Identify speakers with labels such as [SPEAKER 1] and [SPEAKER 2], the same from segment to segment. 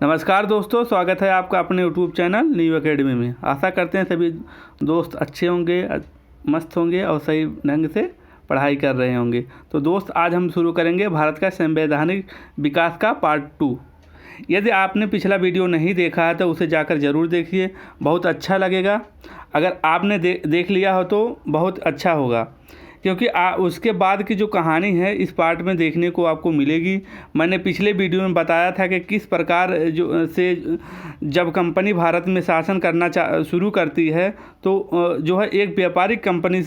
[SPEAKER 1] नमस्कार दोस्तों, स्वागत है आपका अपने यूट्यूब चैनल न्यू एकेडमी में। आशा करते हैं सभी दोस्त अच्छे होंगे, मस्त होंगे और सही ढंग से पढ़ाई कर रहे होंगे। तो दोस्त, आज हम शुरू करेंगे भारत का संवैधानिक विकास का पार्ट 2। यदि आपने पिछला वीडियो नहीं देखा है तो उसे जाकर ज़रूर देखिए, बहुत अच्छा लगेगा। अगर आपने देख लिया हो तो बहुत अच्छा होगा, क्योंकि उसके बाद की जो कहानी है इस पार्ट में देखने को आपको मिलेगी। मैंने पिछले वीडियो में बताया था कि किस प्रकार जब कंपनी भारत में शासन करना शुरू करती है तो जो है एक व्यापारिक कंपनी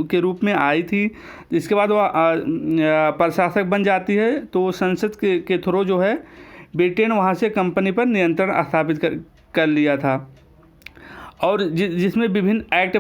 [SPEAKER 1] के रूप में आई थी। इसके बाद वो प्रशासक बन जाती है, तो संसद के थ्रू जो है ब्रिटेन वहाँ से कंपनी पर नियंत्रण स्थापित कर लिया था, और जिसमें विभिन्न एक्ट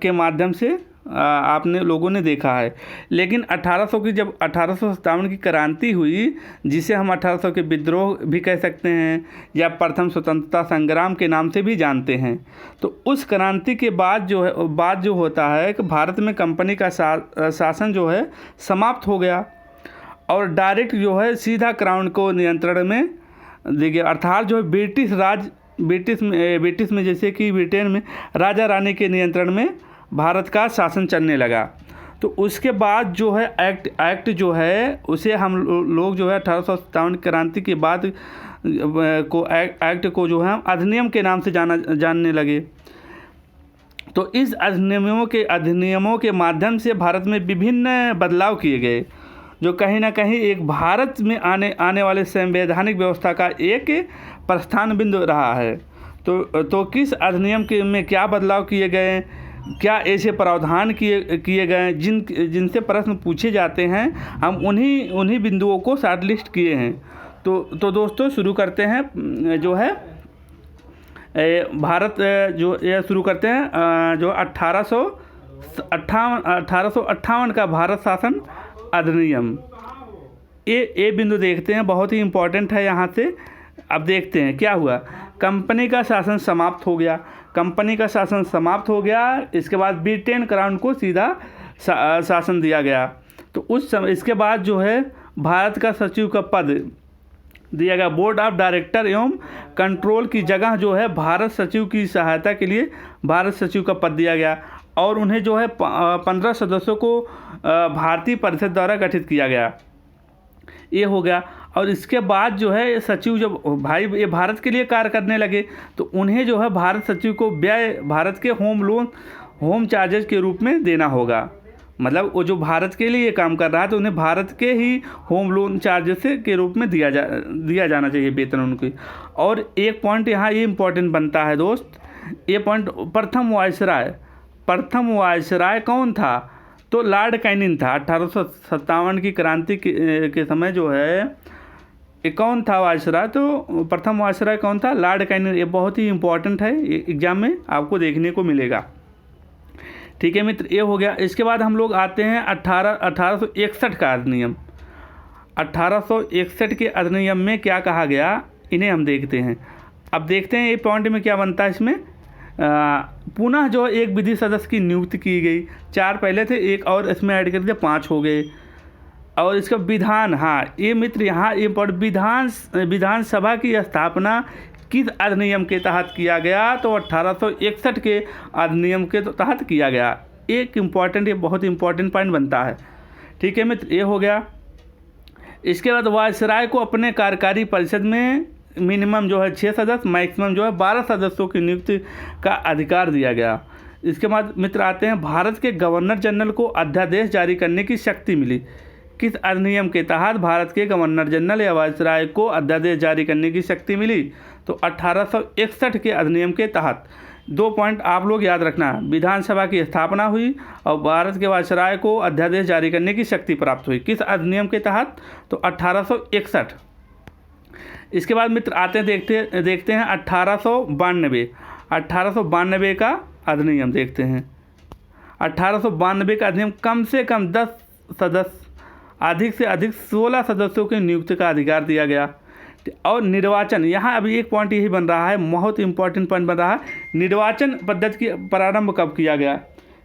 [SPEAKER 1] के माध्यम से आपने लोगों ने देखा है। लेकिन 1857 की क्रांति हुई, जिसे हम 1800 के विद्रोह भी कह सकते हैं या प्रथम स्वतंत्रता संग्राम के नाम से भी जानते हैं। तो उस क्रांति के बाद जो होता है कि भारत में कंपनी का शासन जो है समाप्त हो गया और डायरेक्ट जो है सीधा क्राउन को नियंत्रण में दे गया। अर्थात जो है ब्रिटिश में जैसे कि ब्रिटेन में राजा रानी के नियंत्रण में भारत का शासन चलने लगा। तो उसके बाद जो है एक्ट जो है उसे हम लोग जो है 1857 क्रांति के बाद एक्ट को जो है अधिनियम के नाम से जानने लगे। तो इस अधिनियमों के माध्यम से भारत में विभिन्न बदलाव किए गए, जो कहीं ना कहीं एक भारत में आने वाले संवैधानिक व्यवस्था का एक प्रस्थान बिंदु रहा है। तो किस अधिनियम में क्या बदलाव किए गए, क्या ऐसे प्रावधान किए गए जिनसे प्रश्न पूछे जाते हैं, हम उन्हीं बिंदुओं को शॉर्ट लिस्ट किए हैं। तो दोस्तों, शुरू करते हैं। जो है भारत जो ये शुरू करते हैं जो 1858 का भारत शासन अधिनियम, ये बिंदु देखते हैं, बहुत ही इम्पोर्टेंट है। यहाँ से अब देखते हैं क्या हुआ। कंपनी का शासन समाप्त हो गया। इसके बाद ब्रिटेन क्राउन को सीधा शासन दिया गया। तो उस समय इसके बाद जो है भारत का सचिव का पद दिया गया। बोर्ड ऑफ डायरेक्टर एवं कंट्रोल की जगह जो है भारत सचिव की सहायता के लिए भारत सचिव का पद दिया गया, और उन्हें जो है 15 सदस्यों को भारतीय परिषद द्वारा गठित किया गया। ये हो गया। और इसके बाद जो है सचिव जब ये भारत के लिए कार्य करने लगे, तो उन्हें जो है भारत सचिव को व्यय भारत के होम चार्जेस के रूप में देना होगा। मतलब वो जो भारत के लिए ये काम कर रहा है तो उन्हें भारत के ही होम लोन चार्जेस के रूप में दिया जाना चाहिए वेतन उनकी। और एक पॉइंट यहाँ ये इम्पोर्टेंट बनता है दोस्त, ये पॉइंट, प्रथम वायसराय कौन था? तो लॉर्ड कैनिंग था। 1857 की क्रांति के समय जो है कौन था वायसराय? तो प्रथम वायसराय कौन था? Lord Canning. ये बहुत ही इम्पोर्टेंट है, एग्जाम में आपको देखने को मिलेगा। ठीक है मित्र, ये हो गया। इसके बाद हम लोग आते हैं 1861 का अधिनियम। 1861 के अधिनियम में क्या कहा गया, इन्हें हम देखते हैं। अब देखते हैं ये पॉइंट में क्या बनता है। इसमें पुनः जो एक विधि सदस्य की नियुक्ति की गई। 4 पहले थे, एक और इसमें ऐड कर दिया, 5 हो गए। और इसका विधान, हाँ ये मित्र यहाँ ये विधानसभा की स्थापना किस अधिनियम के तहत किया गया? तो 1861 के अधिनियम के तहत किया गया। एक इम्पॉर्टेंट, ये बहुत इंपॉर्टेंट पॉइंट बनता है। ठीक है मित्र, ये हो गया। इसके बाद वायसराय को अपने कार्यकारी परिषद में मिनिमम जो है 6 सदस्य, मैक्सिमम जो है 12 सदस्यों की नियुक्ति का अधिकार दिया गया। इसके बाद मित्र आते हैं, भारत के गवर्नर जनरल को अध्यादेश जारी करने की शक्ति मिली। किस अधिनियम के तहत भारत के गवर्नर जनरल या वायसराय को अध्यादेश जारी करने की शक्ति मिली? तो 1861 के अधिनियम के तहत। 2 पॉइंट आप लोग याद रखना, विधानसभा की स्थापना हुई और भारत के वायसराय को अध्यादेश जारी करने की शक्ति प्राप्त हुई। किस अधिनियम के तहत? तो 1861। इसके बाद मित्र आते हैं, देखते हैं 1892 का अधिनियम देखते हैं। 1892 का अधिनियम कम से कम 10 सदस्य, अधिक से अधिक 16 सदस्यों की नियुक्ति का अधिकार दिया गया। और निर्वाचन, यहाँ अभी एक पॉइंट यही बन रहा है, बहुत इंपॉर्टेंट पॉइंट बन रहा है। निर्वाचन पद्धति की प्रारंभ कब किया गया?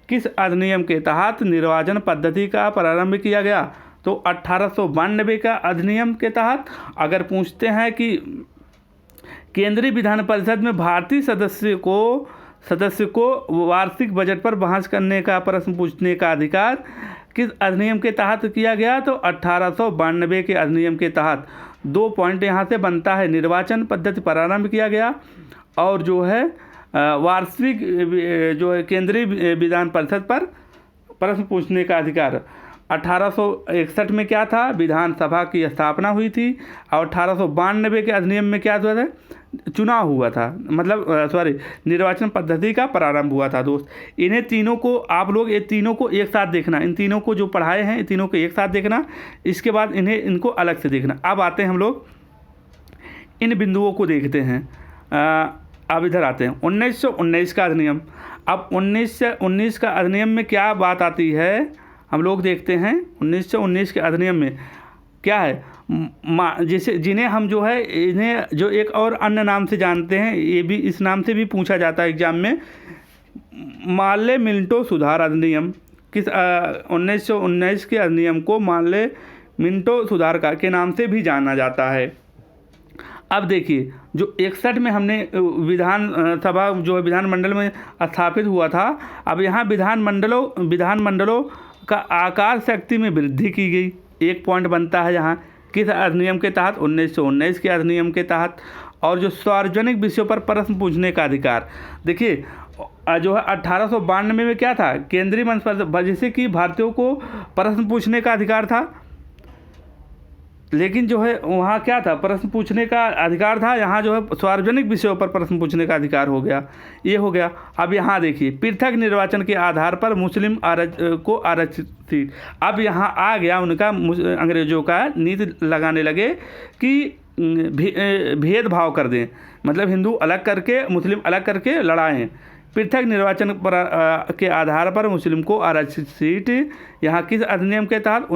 [SPEAKER 1] किस अधिनियम के तहत निर्वाचन पद्धति का प्रारंभ किया गया? तो 1892 का अधिनियम के तहत। अगर पूछते हैं कि केंद्रीय विधान परिषद में भारतीय सदस्य को वार्षिक बजट पर बहस करने का, प्रश्न पूछने का अधिकार किस अधिनियम के तहत किया गया? तो 1892 के अधिनियम के तहत। 2 पॉइंट यहाँ से बनता है। निर्वाचन पद्धति प्रारंभ किया गया और जो है वार्षिक जो है केंद्रीय विधान परिषद पर प्रश्न पूछने का अधिकार। 1861 में क्या था? विधानसभा की स्थापना हुई थी और 1892 के अधिनियम में क्या हुआ था? चुनाव हुआ था, मतलब निर्वाचन पद्धति का प्रारंभ हुआ था। दोस्त इन्हें तीनों को आप लोग ये तीनों को एक साथ देखना, इन तीनों को जो पढ़ाए हैं इन तीनों को एक साथ देखना, इसके बाद इनको अलग से देखना। अब आते हैं हम लोग इन बिंदुओं को देखते हैं। अब इधर आते हैं 1919 का अधिनियम। अब 1919 का अधिनियम में क्या बात आती है हम लोग देखते हैं। 1919 के अधिनियम में क्या है? जिन्हें हम जो है इन्हें जो एक और अन्य नाम से जानते हैं, ये भी इस नाम से भी पूछा जाता है एग्जाम में, मार्ले मिंटो सुधार अधिनियम। किस 1919 के अधिनियम को मार्ले मिंटो सुधार के नाम से भी जाना जाता है। अब देखिए जो 61 में हमने विधानसभा जो है विधानमंडल में स्थापित हुआ था, अब यहाँ विधानमंडलों का आकार शक्ति में वृद्धि की गई। 1 पॉइंट बनता है यहाँ किस अधिनियम के तहत? 1919 के अधिनियम के तहत। और जो सार्वजनिक विषयों पर प्रश्न पूछने का अधिकार, देखिए जो है 1892 में क्या था? केंद्रीय मंत्रिपरिषद, जैसे कि भारतीयों को प्रश्न पूछने का अधिकार था, लेकिन जो है वहाँ क्या था? प्रश्न पूछने का अधिकार था। यहाँ जो है सार्वजनिक विषयों पर प्रश्न पूछने का अधिकार हो गया, ये हो गया। अब यहाँ देखिए पृथक निर्वाचन के आधार पर मुस्लिम को आरक्षित सीट। अब यहाँ आ गया उनका अंग्रेजों का नीति लगाने लगे कि भेदभाव कर दें, मतलब हिंदू अलग करके मुस्लिम अलग करके लड़ाएं। पृथक निर्वाचन के आधार पर मुस्लिम को आरक्षित सीट यहाँ किस अधिनियम के तहत?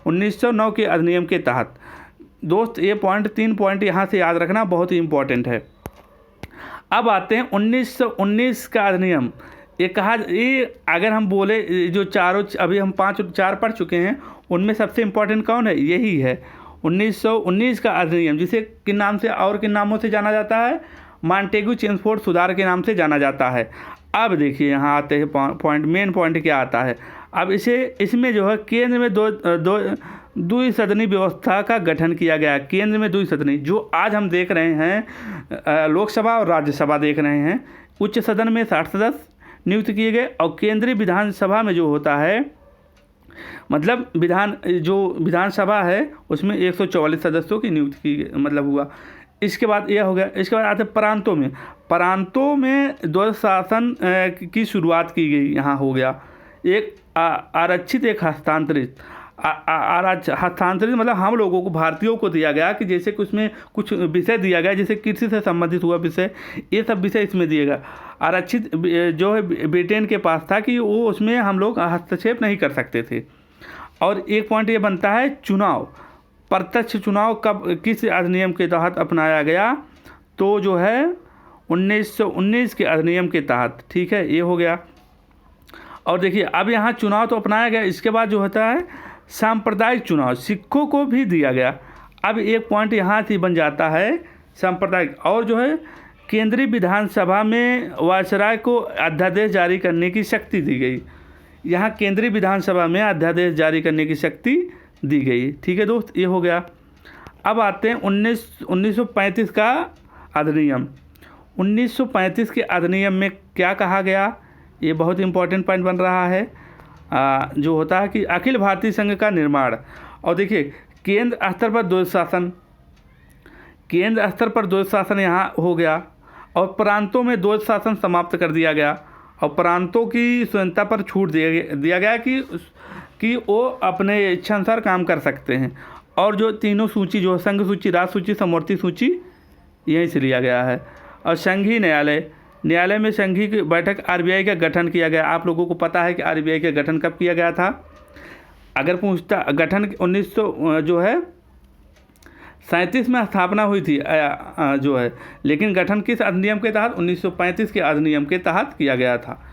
[SPEAKER 1] 1909 के अधिनियम के तहत। दोस्त ये 3 पॉइंट यहाँ से याद रखना बहुत ही इम्पोर्टेंट है। अब आते हैं 1919 का अधिनियम। ये अगर हम बोले जो चारों, अभी हम 4 पढ़ चुके हैं, उनमें सबसे इम्पोर्टेंट कौन है? यही है 1919 का अधिनियम, जिसे किन नाम से और किन नामों से जाना जाता है? मॉन्टेग्यू चेम्सफोर्ड सुधार के नाम से जाना जाता है। अब देखिए यहाँ आते हैं पॉइंट, मेन पॉइंट क्या आता है। अब इसमें जो है केंद्र में द्विसदनी व्यवस्था का गठन किया गया। केंद्र में द्विसदनी, जो आज हम देख रहे हैं लोकसभा और राज्यसभा देख रहे हैं। उच्च सदन में 60 सदस्य नियुक्त किए गए और केंद्रीय विधानसभा में जो होता है, मतलब विधानसभा है उसमें 144 सदस्यों की नियुक्ति की मतलब हुआ। इसके बाद यह हो गया। इसके बाद आते प्रांतों में द्वैध शासन की शुरुआत की गई। यहाँ हो गया एक आरक्षित, एक हस्तांतरित। हस्तांतरित मतलब हम लोगों को, भारतीयों को दिया गया कि जैसे कि उसमें कुछ विषय दिया गया, जैसे कृषि से संबंधित हुआ विषय, ये सब विषय इसमें दिएगा। आरक्षित जो है ब्रिटेन के पास था कि वो उसमें हम लोग हस्तक्षेप नहीं कर सकते थे। और एक पॉइंट ये बनता है चुनाव। प्रत्यक्ष चुनाव कब किस अधिनियम के तहत अपनाया गया? तो जो है 1919 के अधिनियम के तहत। ठीक है, ये हो गया। और देखिए अब यहाँ चुनाव तो अपनाया गया, इसके बाद जो होता है सांप्रदायिक चुनाव, सिखों को भी दिया गया। अब एक पॉइंट यहाँ से बन जाता है सांप्रदायिक। और जो है केंद्रीय विधानसभा में वायसराय को अध्यादेश जारी करने की शक्ति दी गई। यहाँ केंद्रीय विधानसभा में अध्यादेश जारी करने की शक्ति दी गई। ठीक है दोस्त, ये हो गया। अब आते हैं 1935 का अधिनियम। 1935 के अधिनियम में क्या कहा गया? ये बहुत इंपॉर्टेंट पॉइंट बन रहा है। जो होता है कि अखिल भारतीय संघ का निर्माण। और देखिए केंद्र स्तर पर द्वैध शासन, यहाँ हो गया। और प्रांतों में द्वैध शासन समाप्त कर दिया गया और प्रांतों की स्वतंत्रता पर छूट दिया गया कि वो अपने इच्छानुसार काम कर सकते हैं। और जो तीनों सूची, जो संघ सूची, राज सूची, समवर्ती सूची, यहीं से लिया गया है। और संघीय न्यायालय में संघीय की बैठक आरबीआई का गठन किया गया। आप लोगों को पता है कि आरबीआई का गठन कब किया गया था? अगर पूछता, गठन 1937 में स्थापना हुई थी जो है, लेकिन गठन किस अधिनियम के तहत? 1935 के अधिनियम के तहत किया गया था।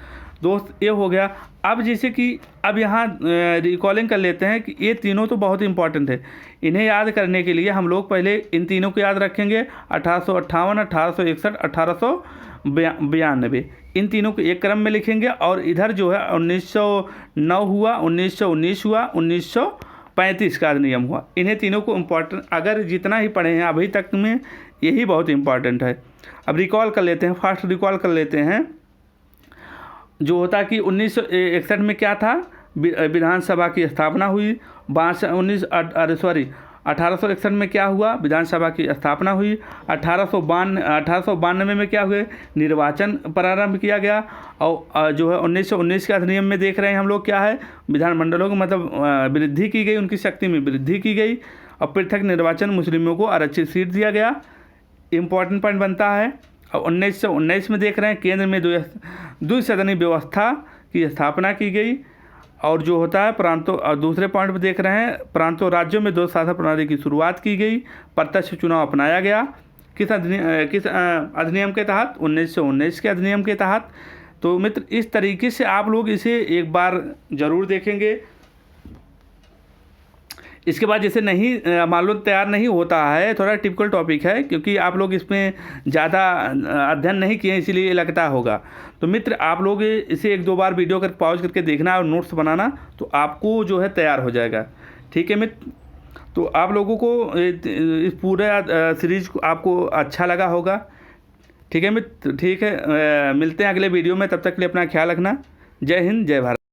[SPEAKER 1] दोस्त ये हो गया। अब जैसे कि अब यहाँ रिकॉलिंग कर लेते हैं कि ये तीनों तो बहुत इंपॉर्टेंट है। इन्हें याद करने के लिए हम लोग पहले इन तीनों को याद रखेंगे, 1858, 1861, 1892। इन तीनों को एक क्रम में लिखेंगे और इधर जो है 1909 हुआ, 1919 हुआ, 1935 का अधिनियम हुआ। इन्हें तीनों को इम्पोर्टेंट अगर जितना ही पढ़े हैं अभी तक में, यही बहुत इंपॉर्टेंट है। अब रिकॉल कर लेते हैं, फास्ट रिकॉल कर लेते हैं। जो होता कि 1961 में क्या था, विधानसभा की स्थापना हुई। 1861 में क्या हुआ, विधानसभा की स्थापना हुई। 1892 में क्या हुए, निर्वाचन प्रारंभ किया गया। और जो है 1919 के अधिनियम में देख रहे हैं हम लोग क्या है, विधानमंडलों की मतलब वृद्धि की गई, उनकी शक्ति में वृद्धि की गई। और पृथक निर्वाचन, मुस्लिमों को आरक्षित सीट दिया गया। इम्पॉर्टेंट पॉइंट बनता है। और 1919 में देख रहे हैं केंद्र में द्विसदनीय व्यवस्था की स्थापना की गई। और जो होता है प्रांतों, और दूसरे पॉइंट पर देख रहे हैं प्रांतों राज्यों में दो शासन प्रणाली की शुरुआत की गई। प्रत्यक्ष चुनाव अपनाया गया। किस अधिनियम के तहत, 1919 के अधिनियम के तहत। तो मित्र इस तरीके से आप लोग इसे एक बार ज़रूर देखेंगे। इसके बाद जैसे नहीं मालूम तैयार नहीं होता है, थोड़ा टिपिकल टॉपिक है क्योंकि आप लोग इसमें ज़्यादा अध्ययन नहीं किए, इसीलिए लगता होगा। तो मित्र आप लोग इसे एक दो बार वीडियो कर पॉज करके देखना और नोट्स बनाना, तो आपको जो है तैयार हो जाएगा। ठीक है मित्र, तो आप लोगों को इस पूरे सीरीज को आपको अच्छा लगा होगा। ठीक है मित्र, ठीक है, मिलते हैं अगले वीडियो में। तब तक के लिए अपना ख्याल रखना। जय हिंद, जय भारत।